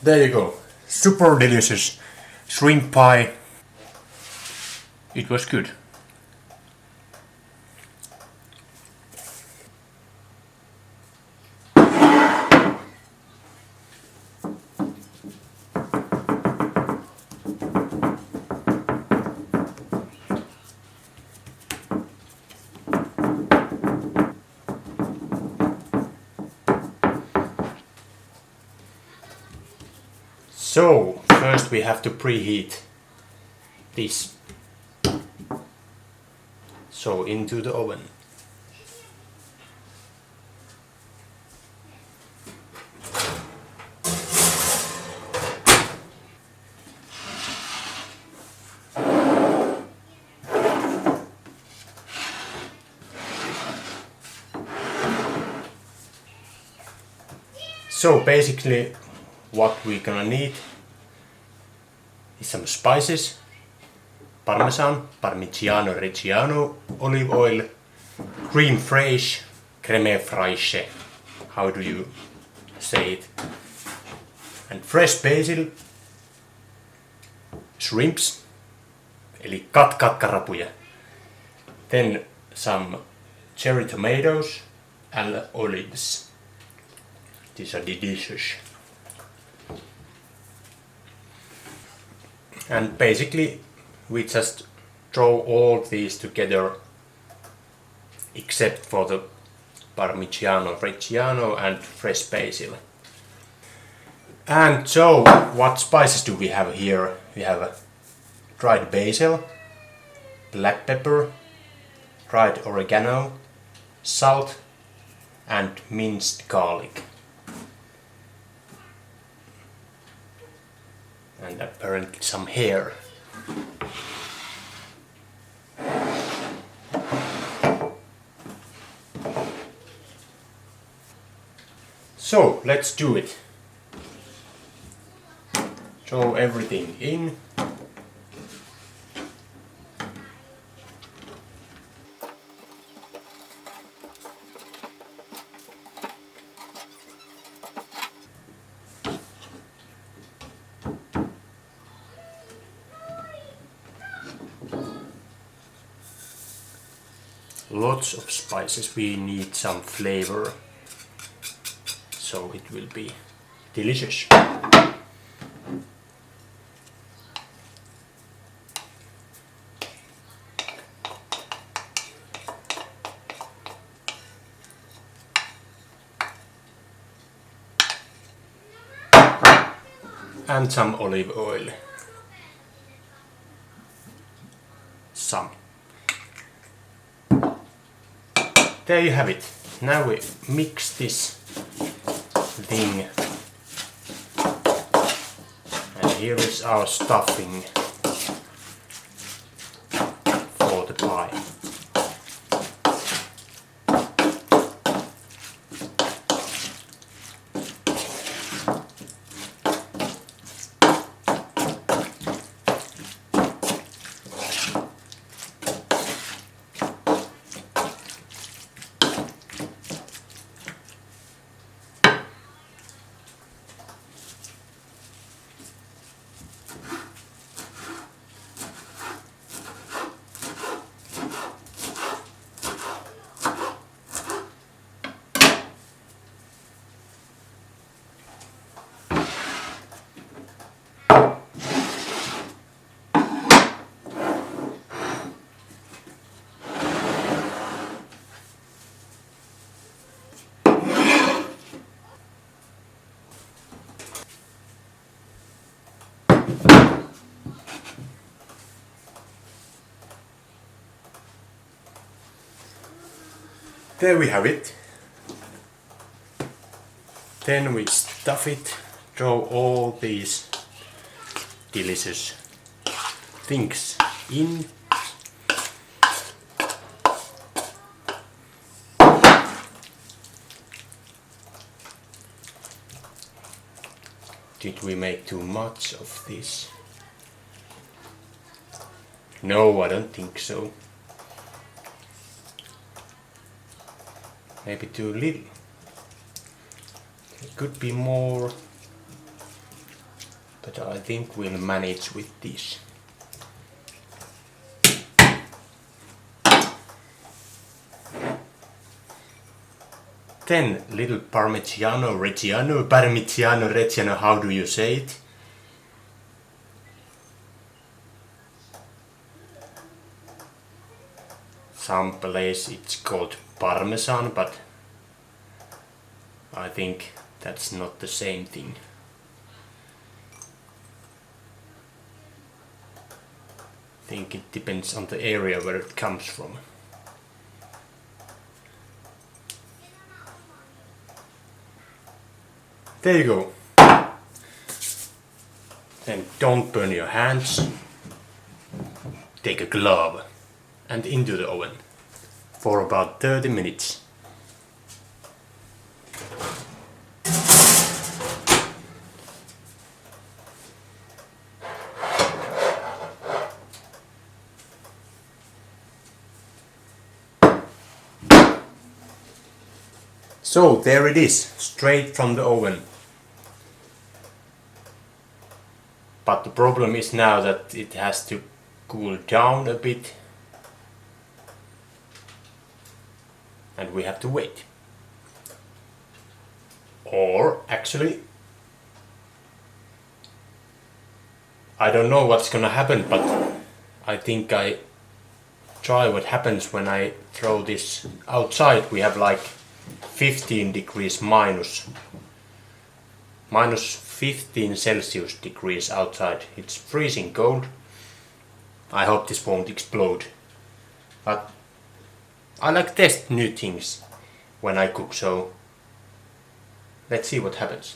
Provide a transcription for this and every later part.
There you go. Super delicious shrimp pie. It was good. So, first we have to preheat this. So, into the oven. So basically what we're gonna need is some spices, Parmesan, Parmigiano-reggiano, olive oil, Creme Fraiche, Creme Fraiche, how do you say it, and fresh basil, shrimps, eli katkarapuja, then some cherry tomatoes and olives. These are delicious. And basically we just throw all these together except for the Parmigiano-reggiano and fresh basil. And so what spices do we have here? We have dried basil, black pepper, dried oregano, salt and minced garlic. And apparently some hair. So let's do it. Throw everything in. Lots of spices, we need some flavor, so it will be delicious. And some olive oil. Some. There you have it. Now we mix this thing. And here is our stuffing for the pie. There we have it. Then we stuff it, throw all these delicious things in. Did we make too much of this? No, I don't think so. Maybe too little. It could be more. but I think we'll manage with this. Then little Parmigiano-reggiano, how do you say it? Some place it's called Parmesan, but I think that's not the same thing. I think it depends on the area where it comes from. There you go. Then don't burn your hands. Take a glove and into the oven for about 30 minutes. So there it is, straight from the oven. But the problem is now that it has to cool down a bit. And we have to wait. Or actually, I don't know what's gonna happen, but I think I try what happens when I throw this outside. We have like 15 degrees minus 15 Celsius degrees outside. It's freezing cold. I hope this won't explode. But I like to test new things when I cook, so let's see what happens.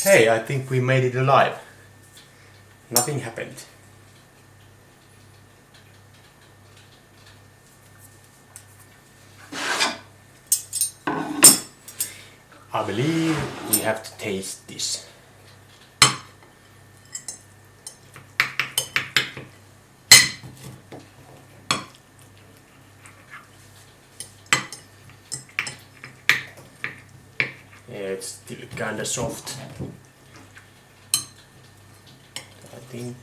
Hey, I think we made it alive. Nothing happened. I believe we have to taste this. Yeah, it's still kinda soft. I think.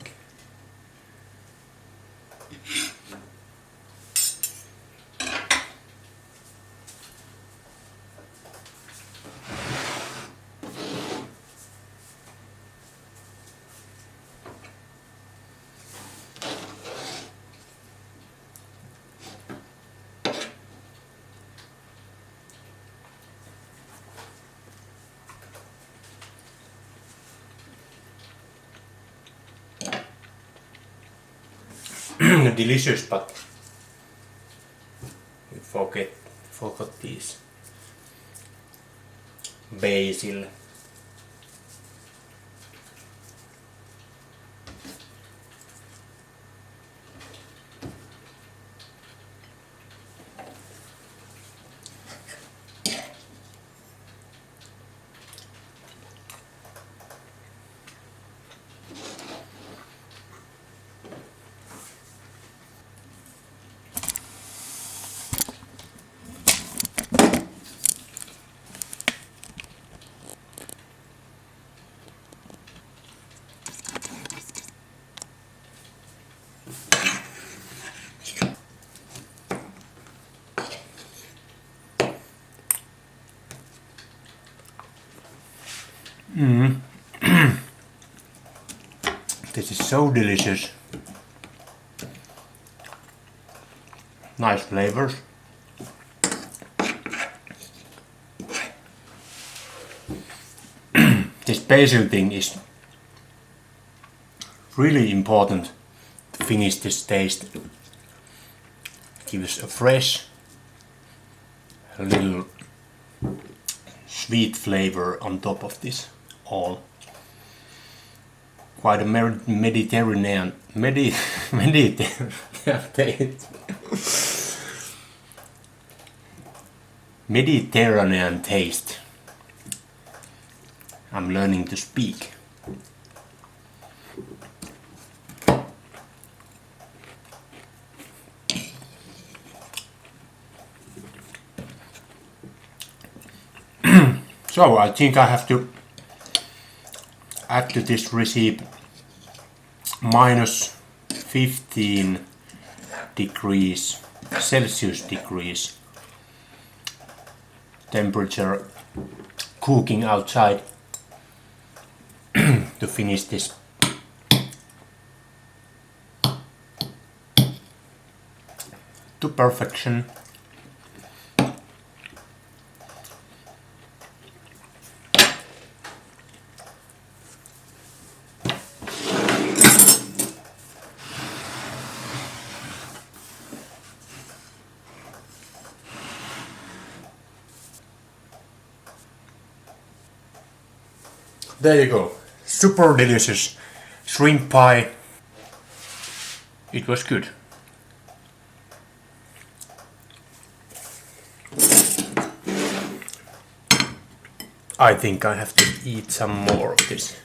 Delicious, but we forgot these basil. This is so delicious. Nice flavors. This basil thing is really important to finish this taste. Gives a fresh, a little sweet flavor on top of this all. Quite a Mediterranean taste. Mediterranean taste. I'm learning to speak. So I think I have to add to this recipe minus 15 degrees Celsius temperature cooking outside to finish this. To perfection. There you go. Super delicious shrimp pie. It was good. I think I have to eat some more of this.